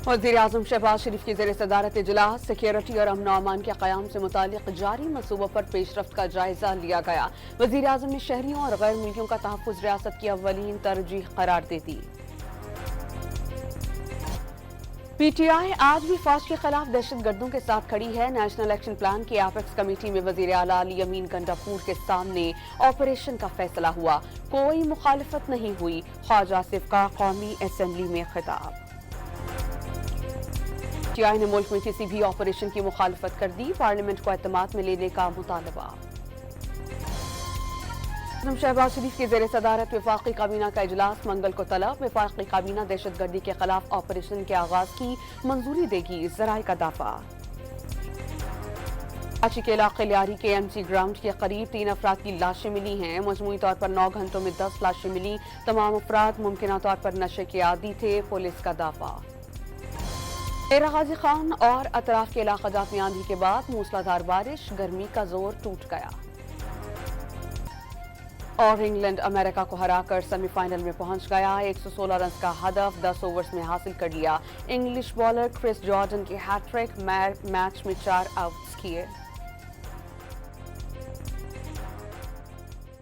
वज़ीर-ए-आज़म शहबाज शरीफ की ज़ेर सदारत इजलास सिक्योरिटी और अमन अमान के क़याम से मुतालिक जारी मंसूबों पर पेशरफ्त का जायजा लिया गया। वज़ीर-ए-आज़म ने शहरियों और गैर मुल्कियों का तहफ़्फ़ुज़ रियासत की अव्वलीन तरजीह करार दे दी। PTI आज भी फौज के खिलाफ दहशतगर्दों के साथ खड़ी है। नेशनल एक्शन प्लान की एपेक्स कमेटी में वज़ीर आला अली अमीन गंडापुर के सामने ऑपरेशन का फैसला हुआ। कोई मुखालिफत नहीं हुई। ख्वाजा आसिफ का कौमी असेंबली में खिताब। PTI ने मुल्क में किसी भी ऑपरेशन की मुखालफत कर दी। पार्लियामेंट को एतमाद में लेने का मुतालबा। शहबाज शरीफ की ज़ेर सदारत वफाकी काबीना का इजलास मंगल को तलब। वफाकी काबीना दहशतगर्दी के खिलाफ ऑपरेशन के आगाज की मंजूरी देगी। ज़राए का दावा। कराची के इलाके लियारी के MC ग्राउंड के करीब 3 अफराद की लाशें मिली हैं। मजमूई तौर पर 9 घंटों में 10 लाशें मिली। तमाम अफराद मुमकिना तौर पर नशे के आदी थे। पुलिस का दावा। डेरा गाजी खान और अतराफ के इलाकाजात में आंधी के बाद मूसलाधार बारिश। गर्मी का जोर टूट गया और इंग्लैंड अमेरिका को हराकर सेमीफाइनल में पहुंच गया। 116 रन का हदफ 10 ओवर्स में हासिल कर लिया। इंग्लिश बॉलर क्रिस जॉर्डन के हैट्रिक मैच में 4 आउट्स किए।